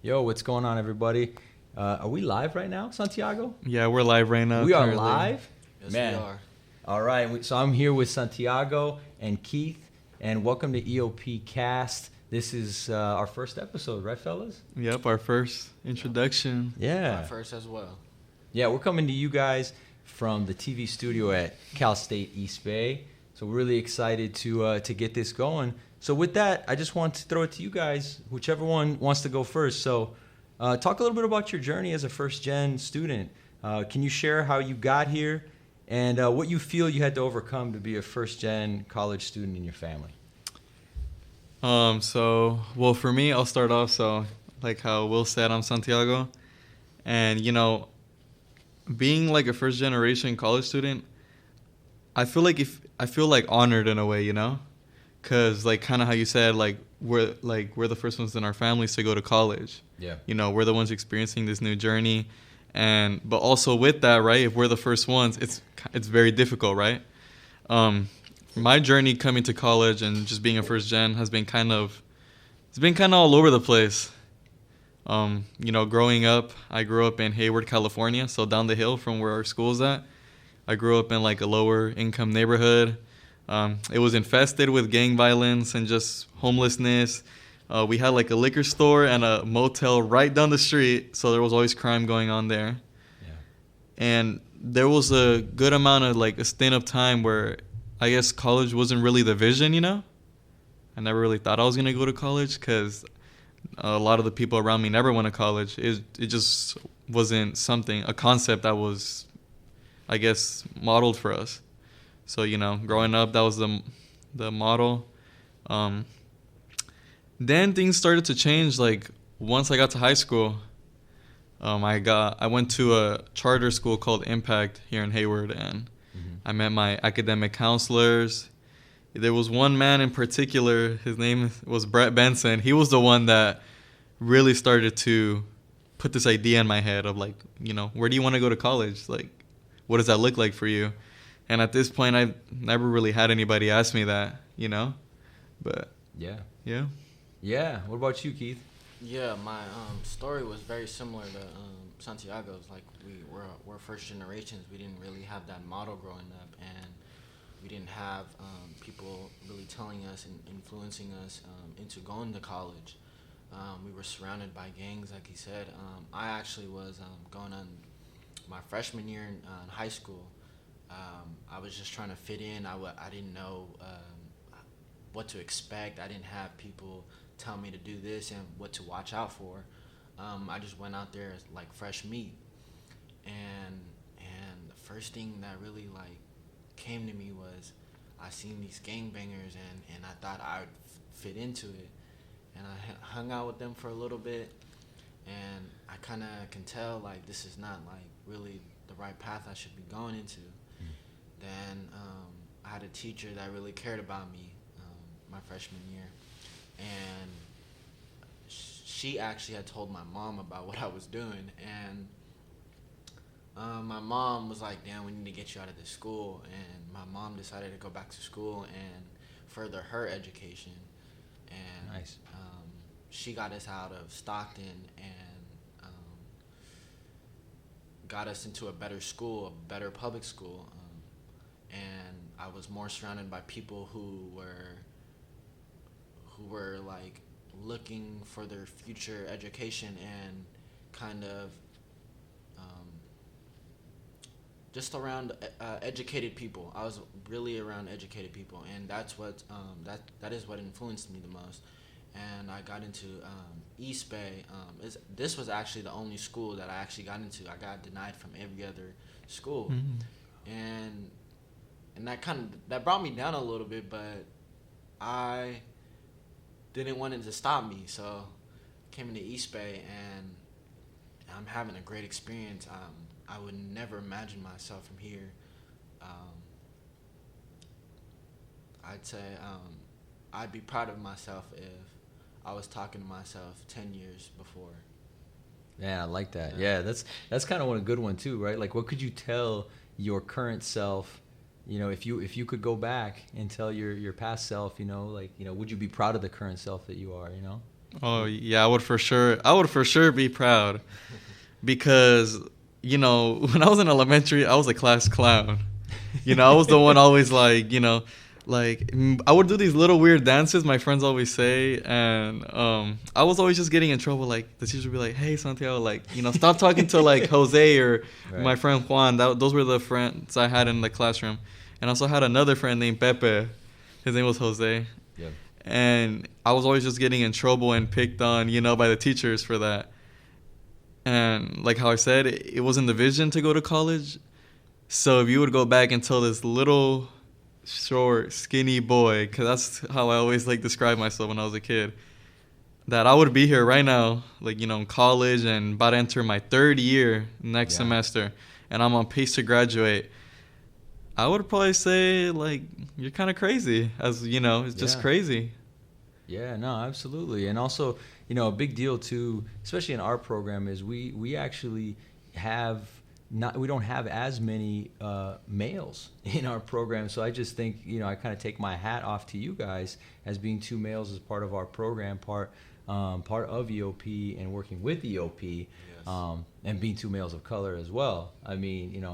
Yo, what's going on, everybody? Are we live right now, Santiago? Yeah, we're live right now. We are currently. live? Yes, Man. we are. All right, so I'm here with Santiago and Keith, and welcome to EOPcast. This is our first episode, right, fellas? Yep, our first introduction. Yeah. My first as well. Yeah, we're coming to you guys from the TV studio at Cal State East Bay. So we're really excited to get this going. So with that, I just want to throw it to you guys, whichever one wants to go first. So talk a little bit about your journey as a first-gen student. Can you share how you got here and what you feel you had to overcome to be a first-gen college student in your family? Well, for me, I'll start off. So, like how Will said, I'm Santiago. And, being like a first-generation college student, I feel like honored in a way, Because, like, kind of how you said, we're the first ones in our families to go to college. Yeah. We're the ones experiencing this new journey. But also with that, right, if we're the first ones, it's very difficult, right? My journey coming to college and just being a first gen has been kind of all over the place. Growing up, I grew up in Hayward, California, so down the hill from where our school's at. I grew up in like a lower income neighborhood. It was infested with gang violence and just homelessness. We had like a liquor store and a motel right down the street, so there was always crime going on there. Yeah. And there was a good amount of like a stint of time where I guess college wasn't really the vision, I never really thought I was going to go to college because a lot of the people around me never went to college. It just wasn't a concept that was, I guess, modeled for us. So, growing up, that was the model. Then things started to change. Like once I got to high school, I went to a charter school called Impact here in Hayward, and I met my academic counselors. There was one man in particular. His name was Brett Benson. He was the one that really started to put this idea in my head of like, where do you want to go to college? Like, what does that look like for you? And at this point, I never really had anybody ask me that, But Yeah. yeah. Yeah. What about you, Keith? Yeah, my story was very similar to Santiago's. Like we're first generations. We didn't really have that model growing up, and we didn't have people really telling us and influencing us into going to college. We were surrounded by gangs, like he said. I actually was going on my freshman year in high school. I was just trying to fit in. I didn't know what to expect. I didn't have people tell me to do this and what to watch out for. I just went out there as like fresh meat, and the first thing that really like came to me was I seen these gangbangers and I thought I would fit into it, and I hung out with them for a little bit, and I kind of can tell like this is not like really the right path I should be going into. Then I had a teacher that really cared about me my freshman year, and she actually had told my mom about what I was doing, and my mom was like, damn, we need to get you out of this school, and my mom decided to go back to school and further her education, and Nice. She got us out of Stockton and got us into a better school, a better public school, and I was more surrounded by people who were like looking for their future education and kind of just around educated people. I was really around educated people, and that's what that is what influenced me the most. And I got into East Bay. This was actually the only school that I actually got into. I got denied from every other school, and that brought me down a little bit, but I didn't want it to stop me, so came into East Bay, and I'm having a great experience. I would never imagine myself from here. I'd say I'd be proud of myself if I was talking to myself 10 years before. Yeah, I like that. Yeah, that's kind of a good one too, right? Like, what could you tell your current self? If you could go back and tell your past self, would you be proud of the current self that you are? Oh yeah, I would for sure be proud, because when I was in elementary, I was a class clown. I was the one always I would do these little weird dances my friends always say, and I was always just getting in trouble. Like the teacher would be like, "Hey Santiago, stop talking to like Jose or Right. my friend Juan." Those were the friends I had in the classroom, and I also had another friend named Pepe. His name was Jose. Yeah. And I was always just getting in trouble and picked on, by the teachers for that. And like how I said, it wasn't the vision to go to college. So if you would go back and tell this little, short, skinny boy, because that's how I always describe myself when I was a kid, that I would be here right now, in college and about to enter my third year next semester, and I'm on pace to graduate, I would probably say, you're kind of crazy, it's just crazy. Yeah, no, absolutely. And also, a big deal too, especially in our program, is we actually we don't have as many males in our program. So I just think, I kind of take my hat off to you guys as being two males as part of our program, part of EOP and working with EOP, and being two males of color as well. I mean,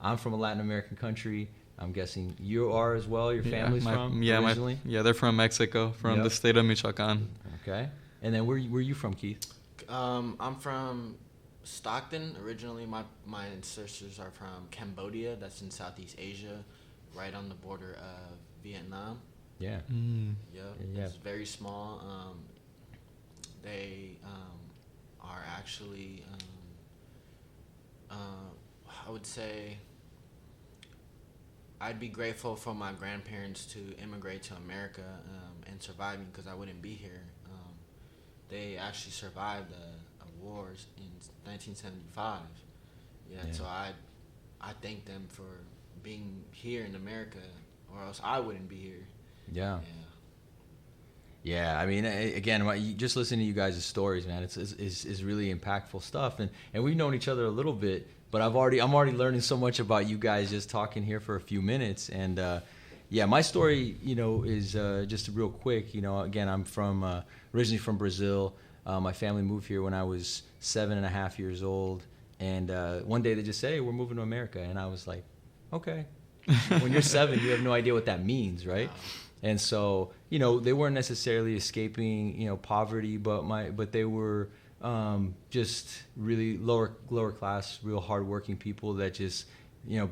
I'm from a Latin American country. I'm guessing you are as well. Your family's from originally? They're from Mexico, from the state of Michoacan. Okay. And then where you from, Keith? I'm from Stockton. Originally, my ancestors are from Cambodia. That's in Southeast Asia, right on the border of Vietnam. Yeah. Yep. Yeah. It's very small. They are actually, I would say, I'd be grateful for my grandparents to immigrate to America and survive me, because I wouldn't be here. They actually survived a wars in 1975. So I thank them for being here in America, or else I wouldn't be here. Yeah, I mean, again, just listening to you guys' stories, man, it's really impactful stuff, and we've known each other a little bit, but I'm already learning so much about you guys just talking here for a few minutes, and my story, is just real quick. Again, I'm originally from Brazil. My family moved here when I was 7.5 years old, and one day they just said, "Hey, we're moving to America," and I was like, "Okay." When you're 7, you have no idea what that means, right? And so, they weren't necessarily escaping, poverty, but they were just really lower class, real hardworking people that just,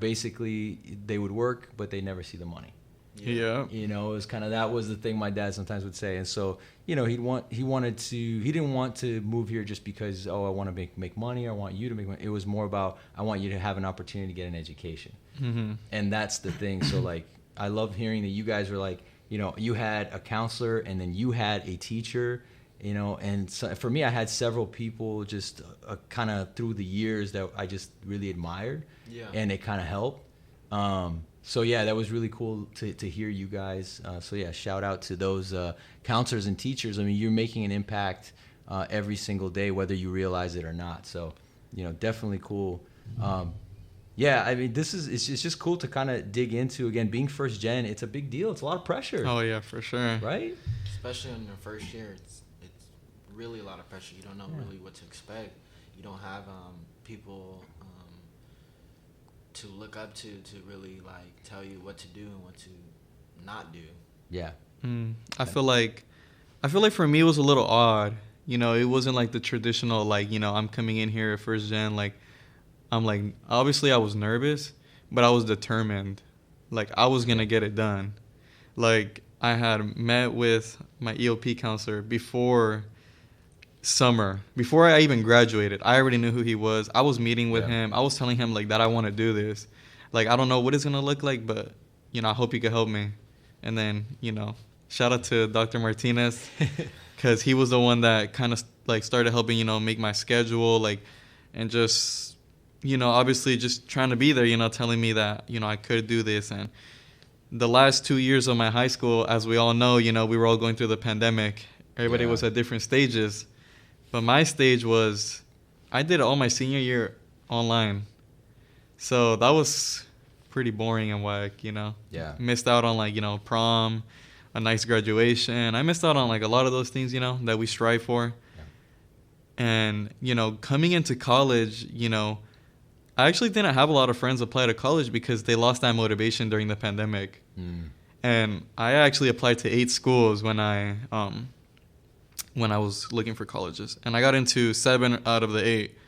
basically they would work, but they never see the money. Yeah. It was that was the thing my dad sometimes would say. And so, he didn't want to move here just because, I want to make money, or I want you to make money. It was more about, I want you to have an opportunity to get an education. Mm-hmm. And that's the thing. So I love hearing that you guys were you had a counselor, and then you had a teacher, and so for me, I had several people just kind of through the years that I just really admired, and it kind of helped. So that was really cool to hear you guys. Shout out to those counselors and teachers. I mean, you're making an impact every single day, whether you realize it or not. So, definitely cool. I mean, it's just cool to kind of dig into, again, being first gen. It's a big deal. It's a lot of pressure. Oh yeah, for sure. Right? Especially in your first year, it's really a lot of pressure. You don't know really what to expect. You don't have people to look up to really tell you what to do and what to not do. Yeah. I feel like for me it was a little odd. It wasn't the traditional I'm coming in here at first gen I'm obviously I was nervous, but I was determined. I was going to get it done. I had met with my EOP counselor before summer, before I even graduated. I already knew who he was. I was meeting with him. I was telling him that I want to do this. I don't know what it's going to look like, but, I hope you can help me. And then, shout out to Dr. Martinez, because he was the one that kind of started helping, make my schedule, and just, obviously just trying to be there, telling me that, I could do this. And the last 2 years of my high school, as we all know, we were all going through the pandemic. Everybody was at different stages. But my stage was, I did all my senior year online. So that was pretty boring and whack, Yeah. Missed out on prom, a nice graduation. I missed out on like a lot of those things, you know, that we strive for. Yeah. And, you know, coming into college, you know, I actually didn't have a lot of friends apply to college because they lost that motivation during the pandemic. And I actually applied to 8 schools when I was looking for colleges, and I got into 7 out of the 8.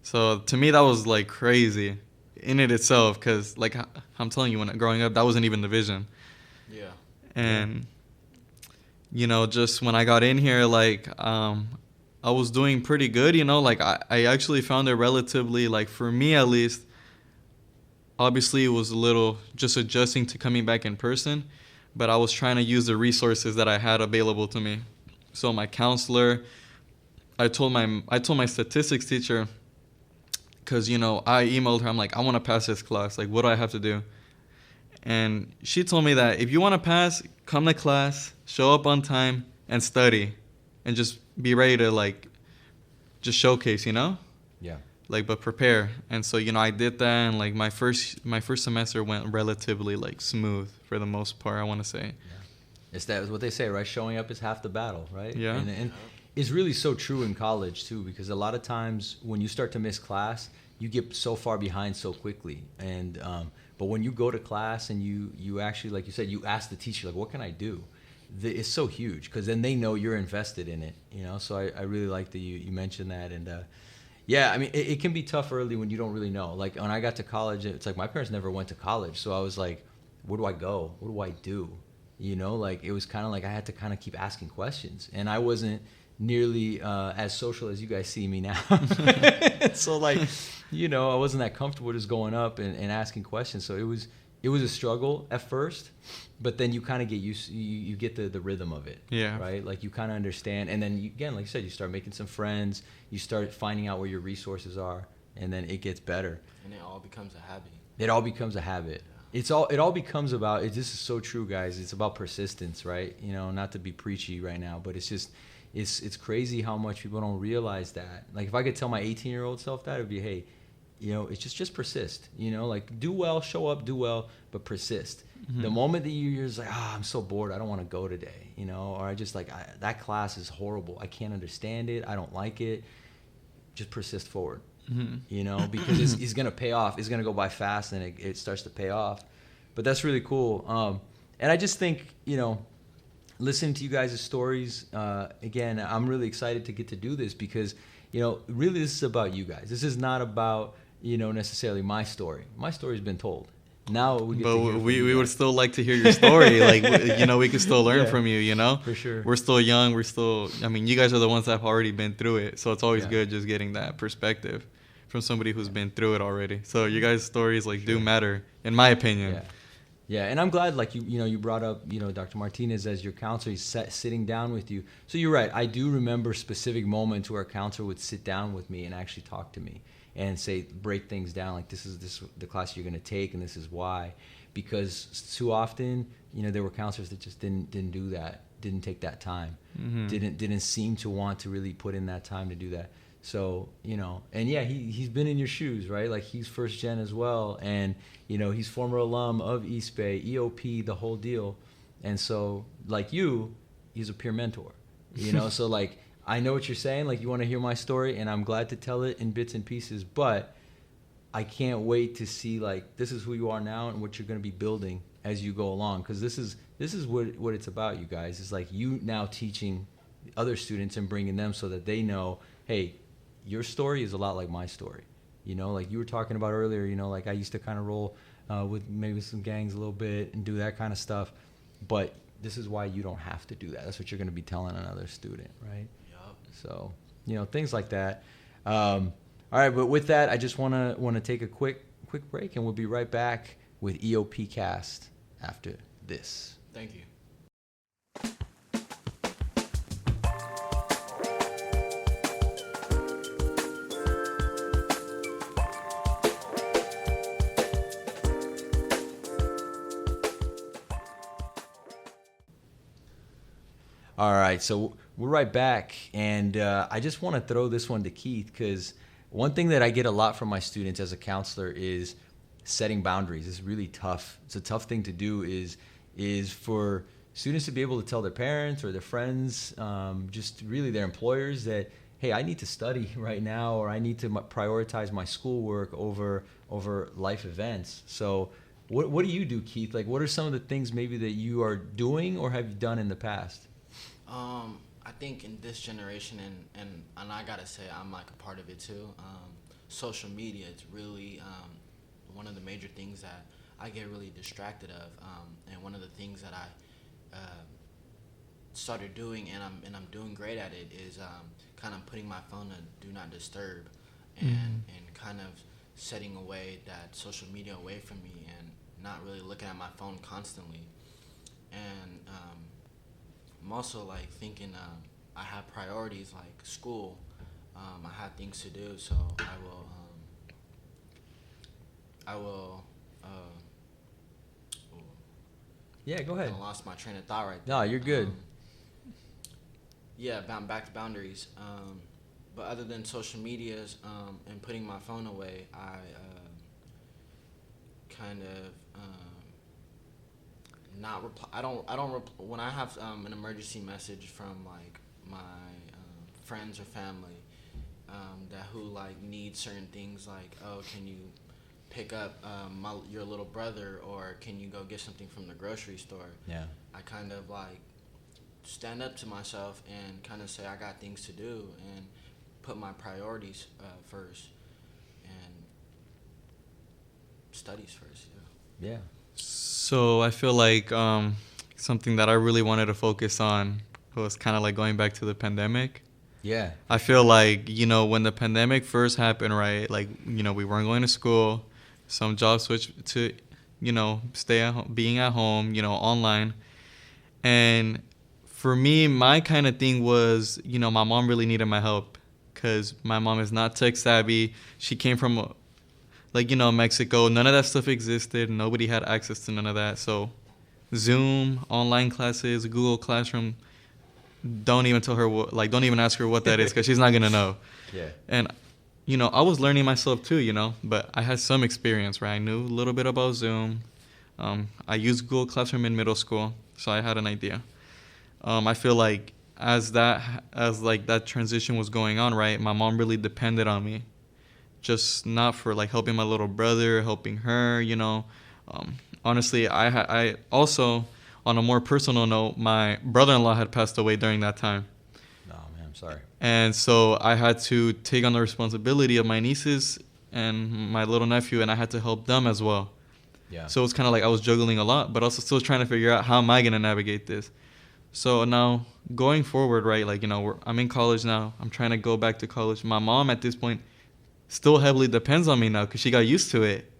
So to me, that was like crazy in it itself, because like I'm telling you, when growing up, that wasn't even the vision. Yeah. And you know, just when I got in here, like I was doing pretty good, you know, like I actually found it relatively, like for me at least, obviously it was a little just adjusting to coming back in person, but I was trying to use the resources that I had available to me. So my counselor, I told my statistics teacher, because, you know, I emailed her, I'm like, I want to pass this class, like what do I have to do? And she told me that if you want to pass, come to class, show up on time, and study, and just be ready to like just showcase, you know? Yeah. Like, but prepare. And so, you know, I did that, and like my first semester went relatively like smooth for the most part, I want to say. Yeah. It's what they say, right? Showing up is half the battle, right? Yeah. And it's really so true in college too, because a lot of times when you start to miss class, you get so far behind so quickly. And but when you go to class and you actually, like you said, you ask the teacher, like, what can I do? It's so huge, because then they know you're invested in it, you know? So I really like that you mentioned that. And yeah, I mean, it can be tough early when you don't really know. Like when I got to college, it's like my parents never went to college. So I was like, where do I go? What do I do? You know, like it was kind of like I had to kind of keep asking questions. And I wasn't nearly as social as you guys see me now. So like, you know, I wasn't that comfortable just going up and asking questions. So it was a struggle at first, but then you kind of get used, you get the rhythm of it. Yeah. Right? Like you kind of understand. And then again, like you said, you start making some friends, you start finding out where your resources are, and then it gets better. And it all becomes a habit. It all becomes a habit. Yeah. It all becomes about, this is so true, guys. It's about persistence, right? You know, not to be preachy right now, but it's just, it's crazy how much people don't realize that. Like if I could tell my 18-year-old self that, it'd be, hey, you know, it's just persist. You know, like do well, show up, do well, but persist. Mm-hmm. The moment that you're just like, I'm so bored, I don't want to go today, you know, or I just like, that class is horrible, I can't understand it, I don't like it. Just persist forward. Mm-hmm. You know, because it's going to pay off. It's going to go by fast, and it starts to pay off. But that's really cool. And I just think, you know, listening to you guys' stories, again, I'm really excited to get to do this because, you know, really this is about you guys. This is not about, you know, necessarily my story. My story's been told. Now we get to hear from we would still like to hear your story. Like, you know, we can still learn from you, you know? For sure. We're still young. I mean, you guys are the ones that have already been through it. So it's always good just getting that perspective from somebody who's been through it already. So you guys' stories, like, do matter, in my opinion. Yeah. Yeah, and I'm glad, like, you know, you brought up, you know, Dr. Martinez as your counselor. He's sitting down with you. So you're right. I do remember specific moments where a counselor would sit down with me and actually talk to me and say, break things down. Like, this is the class you're going to take, and this is why. Because too often, you know, there were counselors that just didn't do that, didn't take that time, didn't seem to want to really put in that time to do that. So, you know, and yeah, he's been in your shoes, right? Like he's first gen as well. And, you know, he's former alum of East Bay, EOP, the whole deal. And so like you, he's a peer mentor, you know? So like, I know what you're saying. Like you want to hear my story, and I'm glad to tell it in bits and pieces, but I can't wait to see like, this is who you are now and what you're going to be building as you go along. Cause this is what it's about, you guys. It's like you now teaching other students and bringing them so that they know, hey, your story is a lot like my story. You know, like you were talking about earlier, you know, like I used to kind of roll with maybe some gangs a little bit and do that kind of stuff. But this is why you don't have to do that. That's what you're going to be telling another student, right? Yep. So, you know, things like that. All right, but with that, I just want to take a quick break, and we'll be right back with EOPcast after this. Thank you. All right, so we're right back, and I just want to throw this one to Keith, because one thing that I get a lot from my students as a counselor is setting boundaries. It's really tough. It's a tough thing to do, is for students to be able to tell their parents or their friends, just really their employers that, hey, I need to study right now, or I need to prioritize my schoolwork over life events. So what do you do, Keith? Like, what are some of the things maybe that you are doing or have you done in the past? I think in this generation, and I gotta say I'm like a part of it too. Social media, it's really one of the major things that I get really distracted of, and one of the things that I started doing, and I'm doing great at it, is kind of putting my phone to do not disturb, and kind of setting away that social media away from me, and not really looking at my phone constantly. And I'm also like thinking I have priorities like school. I have things to do, so I will. Yeah, go ahead. I lost my train of thought right there. No, you're good. Yeah, back to boundaries. But other than social medias and putting my phone away, I kind of not reply. I don't when I have an emergency message from like my friends or family that who like need certain things, like, oh, can you pick up your little brother, or can you go get something from the grocery store? Yeah. I kind of like stand up to myself and kind of say I got things to do and put my priorities first and studies first. Yeah. So I feel like something that I really wanted to focus on was kind of like going back to the pandemic. Yeah. I feel like, when the pandemic first happened, right, like, we weren't going to school. Some jobs switched to, being at home, online. And for me, my kind of thing was, my mom really needed my help because my mom is not tech savvy. She came from, Mexico. None of that stuff existed. Nobody had access to none of that. So Zoom, online classes, Google Classroom, don't even tell her don't even ask her what that is because she's not going to know. Yeah. And, I was learning myself too, but I had some experience, right? I knew a little bit about Zoom. I used Google Classroom in middle school, so I had an idea. I feel like as that transition was going on, right, my mom really depended on me, just not for like helping my little brother, helping her, honestly, I also, on a more personal note, my brother-in-law had passed away during that time. Oh man, I'm sorry. And so I had to take on the responsibility of my nieces and my little nephew, and I had to help them as well. Yeah. So it's kind of like I was juggling a lot, but also still trying to figure out how am I going to navigate this. So now going forward, right, like, I'm in college now. I'm trying to go back to college. My mom at this point still heavily depends on me now because she got used to it.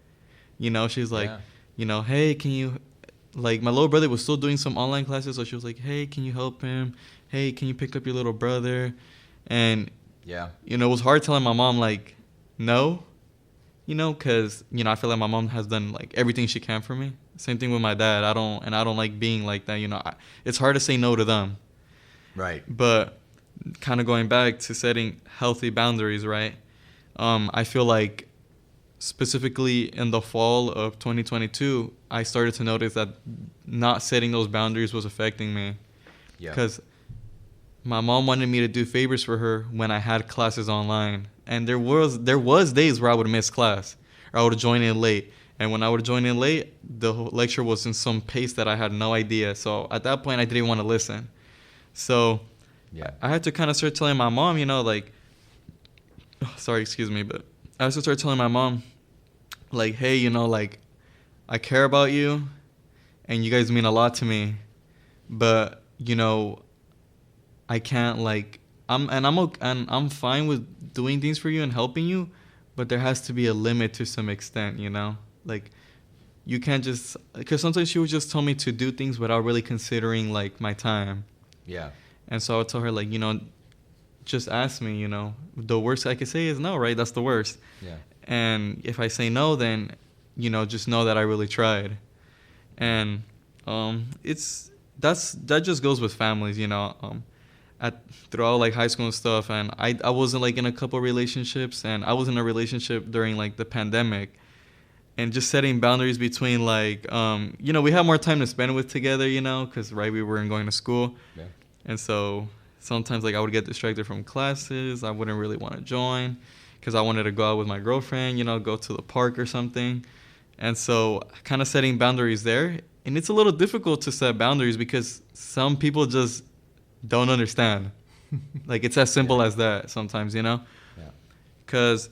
She's like, hey, can you, like, my little brother was still doing some online classes. So she was like, hey, can you help him? Hey, can you pick up your little brother? And, it was hard telling my mom, like, no, because, I feel like my mom has done, like, everything she can for me. Same thing with my dad. I don't like being like that, it's hard to say no to them. Right. But kind of going back to setting healthy boundaries, right? I feel like specifically in the fall of 2022, I started to notice that not setting those boundaries was affecting me. Yeah. Because my mom wanted me to do favors for her when I had classes online. And there was days where I would miss class or I would join in late. And when I would join in late, the lecture was in some pace that I had no idea. So at that point, I didn't want to listen. So I had to kind of start telling my mom, but I had to start telling my mom, like, hey, like, I care about you and you guys mean a lot to me, but, I can't, like, I'm fine with doing things for you and helping you, but there has to be a limit to some extent, like, you can't just, because sometimes she would just tell me to do things without really considering, like, my time. Yeah. And so I would tell her, like, just ask me, the worst I could say is no, right? That's the worst. Yeah. And if I say no, then, just know that I really tried. And that just goes with families, throughout like high school and stuff. And I wasn't like in a couple relationships, and I was in a relationship during like the pandemic. and just setting boundaries between like we have more time to spend with together, because we weren't going to school. Yeah. And so sometimes like I would get distracted from classes. I wouldn't really want to join because I wanted to go out with my girlfriend, go to the park or something. And so kind of setting boundaries there. And it's a little difficult to set boundaries because some people just don't understand. Like it's as simple as that sometimes, Yeah. Because,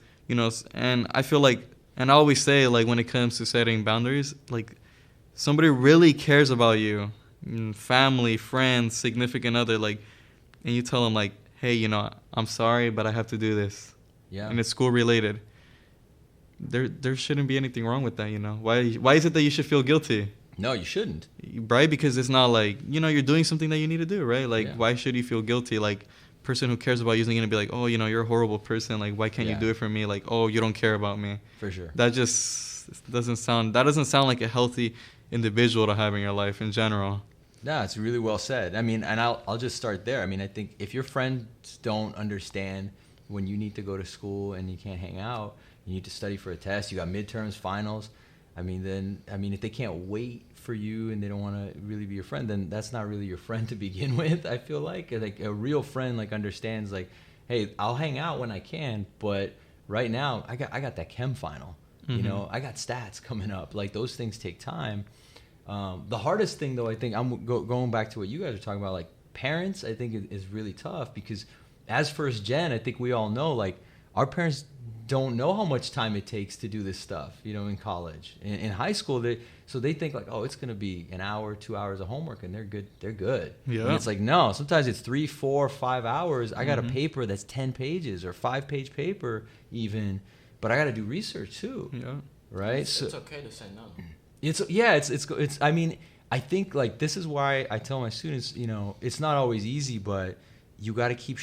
and I feel like, and I always say, like, when it comes to setting boundaries, like, somebody really cares about you, family, friends, significant other, like, and you tell them, like, hey, I'm sorry, but I have to do this. Yeah. And it's school related. There shouldn't be anything wrong with that, Why is it that you should feel guilty? No, you shouldn't. Right? Because it's not like, you're doing something that you need to do, right? Like, Yeah. why should you feel guilty? Like, person who cares about you isn't going to be like, oh, you're a horrible person. Like, why can't you do it for me? Like, oh, you don't care about me. For sure. That just doesn't sound like a healthy individual to have in your life in general. No, it's really well said. I mean, and I'll just start there. I mean, I think if your friends don't understand when you need to go to school and you can't hang out, you need to study for a test, you got midterms, finals, if they can't wait for you and they don't want to really be your friend, then that's not really your friend to begin with. I feel like a real friend like understands like, hey, I'll hang out when I can, but right now I got that chem final. Mm-hmm. I got stats coming up. Like those things take time. The hardest thing though, I think I'm going back to what you guys are talking about, like parents, I think is really tough because as first gen, I think we all know like our parents don't know how much time it takes to do this stuff, in college. In high school, they think like, oh, it's going to be an hour, 2 hours of homework, and they're good. Yeah. And it's like, no, sometimes it's 3, 4, 5 hours. I got a paper that's 10 pages or 5-page paper even, but I got to do research too. Yeah. Right? It's okay to say no. It's I mean, I think like this is why I tell my students, it's not always easy, but you got to keep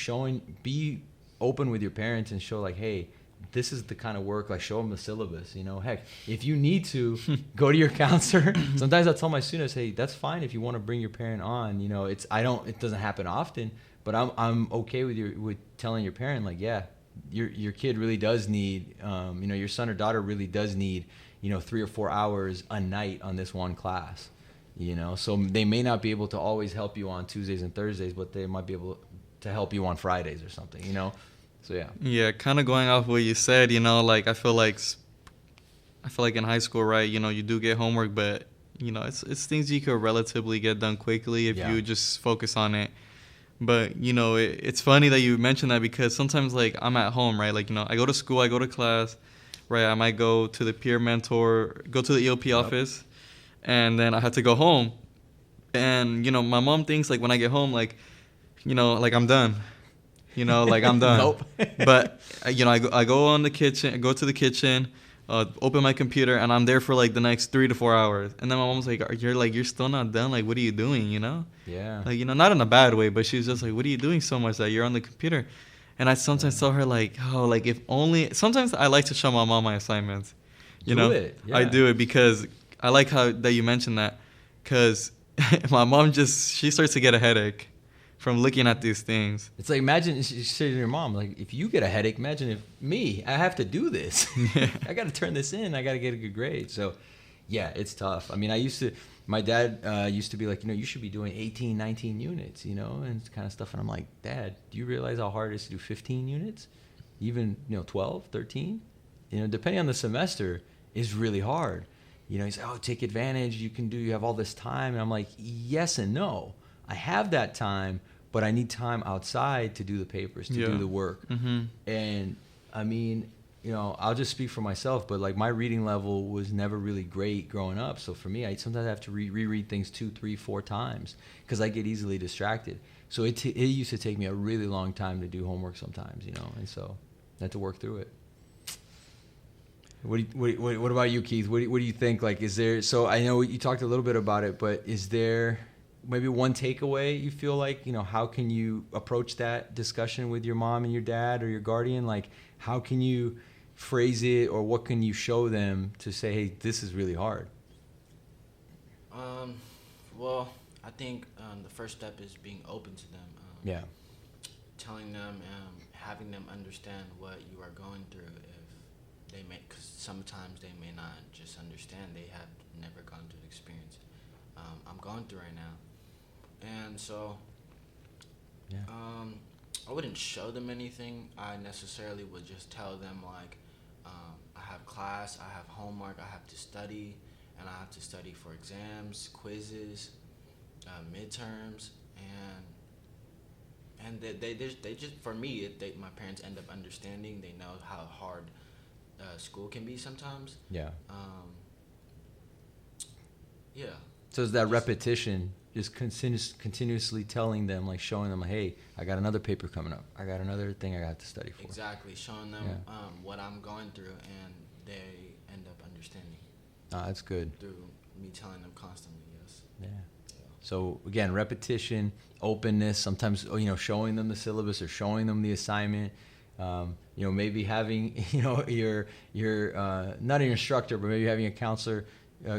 be open with your parents and show like, hey, this is the kind of work, like show them the syllabus, heck, if you need to go to your counselor. Sometimes I tell my students, hey, that's fine if you want to bring your parent on, it doesn't happen often, but I'm okay with telling your parent like, yeah, your kid really does need, your son or daughter really does need, 3 or 4 hours a night on this one class, so they may not be able to always help you on Tuesdays and Thursdays, but they might be able to help you on Fridays or something, So yeah. Yeah, kind of going off what you said, like I feel like in high school, right? You do get homework, but it's things you could relatively get done quickly if you just focus on it. But it's funny that you mentioned that because sometimes like I'm at home, right? Like I go to school, I go to class, right? I might go to the peer mentor, go to the EOP office, and then I have to go home, and my mom thinks like when I get home, like like I'm done. Like I'm done. Nope. But I go to the kitchen, open my computer, and I'm there for like the next 3 to 4 hours. And then my mom's like, you're still not done. Like, what are you doing? Yeah. Like, not in a bad way, but she's just like, what are you doing so much that you're on the computer? And I sometimes tell her like, oh, like if only. Sometimes I like to show my mom my assignments. Do it. Yeah. I do it because I like how that you mentioned that, because my mom she starts to get a headache from looking at these things. It's like, imagine, she said to your mom, like, if you get a headache, imagine if I have to do this. I got to turn this in. I got to get a good grade. So, yeah, it's tough. I mean, my dad used to be like, you should be doing 18, 19 units, and kind of stuff. And I'm like, Dad, do you realize how hard it is to do 15 units? Even, 12, 13? Depending on the semester is really hard. He's like, oh, take advantage. You have all this time. And I'm like, yes and no. I have that time, but I need time outside to do the papers, to do the work. Mm-hmm. And I mean, I'll just speak for myself, but like my reading level was never really great growing up. So for me, I sometimes have to reread things 2, 3, 4 times because I get easily distracted. So it used to take me a really long time to do homework sometimes, and so I had to work through it. What about you, Keith? What do you think? Like, is there? So I know you talked a little bit about it, but is there maybe one takeaway you feel like, how can you approach that discussion with your mom and your dad or your guardian? Like, how can you phrase it, or what can you show them to say, hey, this is really hard? Well, I think the first step is being open to them. Yeah. Telling them, having them understand what you are going through. because sometimes they may not just understand. They have never gone through the experience I'm going through right now. And so Yeah. I wouldn't show them anything. I necessarily would just tell them, like, I have class, I have homework, I have to study, and I have to study for exams, quizzes, midterms, and they just for me, my parents end up understanding. They know how hard school can be sometimes. Yeah. Yeah. So it's that repetition, just continuously telling them, like showing them, hey, I got another paper coming up. I got another thing I got to study for. Exactly, showing them what I'm going through, and they end up understanding. That's good. Through me telling them constantly, yes. Yeah. So again, repetition, openness. Sometimes showing them the syllabus or showing them the assignment. Maybe having your not an instructor, but maybe having a counselor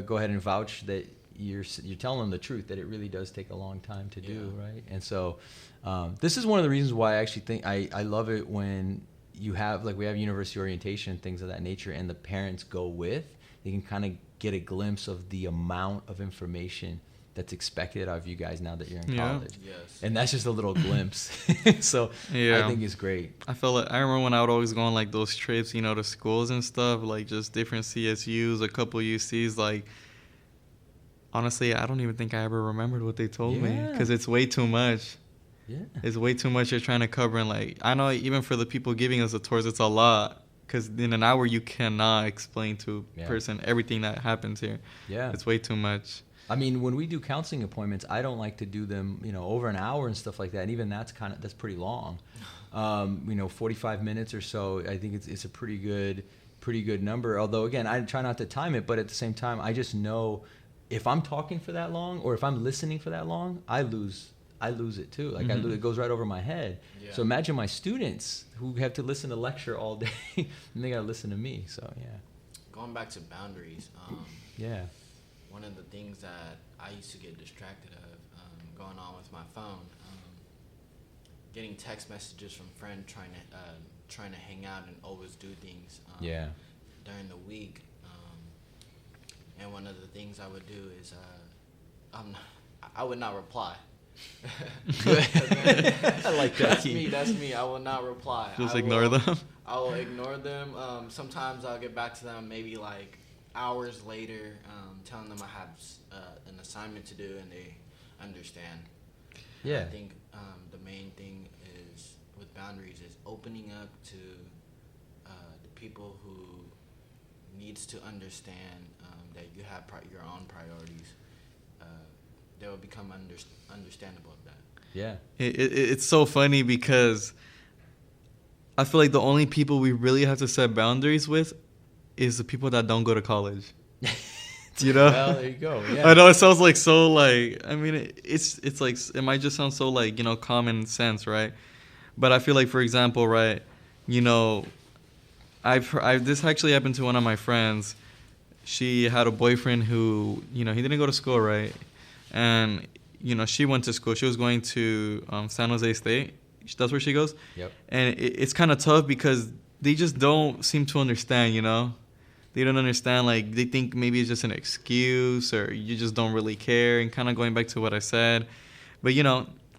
go ahead and vouch that you're telling them the truth, that it really does take a long time to do, right? And so this is one of the reasons why I actually think I love it when you have, like, we have university orientation and things of that nature, and the parents go with. They can kind of get a glimpse of the amount of information that's expected of you guys now that you're in college. Yes. And that's just a little glimpse. So I think it's great. I remember when I would always go on like those trips, to schools and stuff, like just different CSUs, a couple UCs, like, honestly, I don't even think I ever remembered what they told me, because it's way too much. Yeah. It's way too much you're trying to cover. And, like, I know even for the people giving us the tours, it's a lot, because in an hour you cannot explain to a person everything that happens here. Yeah. It's way too much. I mean, when we do counseling appointments, I don't like to do them, over an hour and stuff like that. And even that's pretty long. 45 minutes or so. I think it's a pretty good number. Although, again, I try not to time it, but at the same time, I just know if I'm talking for that long or if I'm listening for that long, I lose it too. Like, it goes right over my head. Yeah. So imagine my students who have to listen to lecture all day and they got to listen to me. So, yeah. Going back to boundaries. One of the things that I used to get distracted of going on with my phone, getting text messages from friends trying to hang out and always do things during the week. And one of the things I would do is I would not reply. I like that. That's me. I will not reply. Just ignore them? I will ignore them. Sometimes I'll get back to them maybe like hours later, telling them I have an assignment to do, and they understand. Yeah. I think the main thing is with boundaries is opening up to the people who needs to understand that you have your own priorities. They will become understandable of that. Yeah. It's so funny because I feel like the only people we really have to set boundaries with is the people that don't go to college. Well, there you go. Yeah. I know it sounds like so, like, I mean, it's like, it might just sound so, like, common sense, right? But I feel like, for example, right, this actually happened to one of my friends. She had a boyfriend who, he didn't go to school, right? And, she went to school. She was going to San Jose State. That's where she goes. Yep. And it's kind of tough because they just don't seem to understand, They don't understand, like, they think maybe it's just an excuse or you just don't really care, and kind of going back to what I said. But,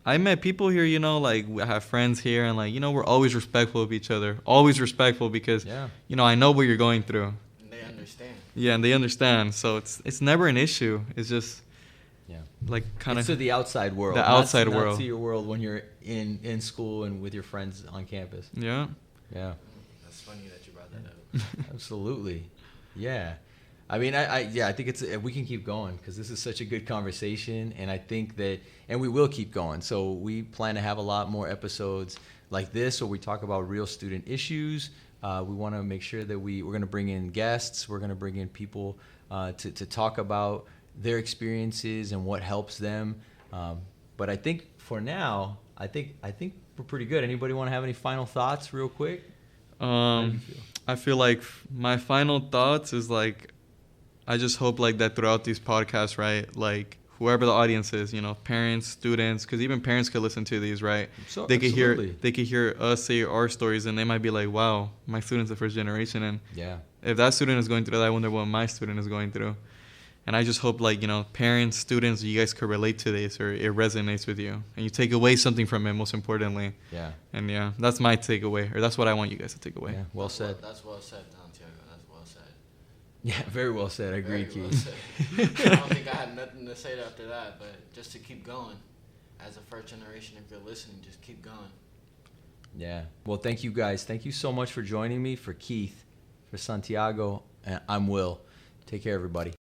I met people here, like, I have friends here, and, like, we're always respectful of each other. Always respectful because, I know what you're going through. And they understand. Yeah, and they understand. So it's never an issue. It's just, like, kind of to the outside world. The outside world. Not to your world when you're in school and with your friends on campus. Yeah. Yeah. That's funny that you brought that up. Absolutely. Yeah. I mean, I think we can keep going because this is such a good conversation, and I think that, and we will keep going. So we plan to have a lot more episodes like this where we talk about real student issues. We want to make sure that we're going to bring in guests. We're going to bring in people to talk about their experiences and what helps them. But I think for now, I think we're pretty good. Anybody want to have any final thoughts real quick? How do you feel? I feel like my final thoughts is, like, I just hope, like, that throughout these podcasts, right, like, whoever the audience is, you know, parents, students, because even parents could listen to these, right? So, they could absolutely. hear us say our stories, and they might be like, wow, my student's the first generation, and Yeah. if that student is going through that, I wonder what my student is going through. And I just hope, like, you know, parents, students, you guys could relate to this, or it resonates with you, and you take away something from it, most importantly. Yeah. And yeah, that's my takeaway, or that's what I want you guys to take away. Yeah. Well said. That's well said, Santiago. That's well said. Yeah. Very well said. I agree, Very well Keith. said. I don't think I had nothing to say after that, but just to keep going. As a first generation, if you're listening, just keep going. Yeah. Well, thank you guys. Thank you so much for joining me. For Keith, for Santiago, and I'm Will. Take care, everybody.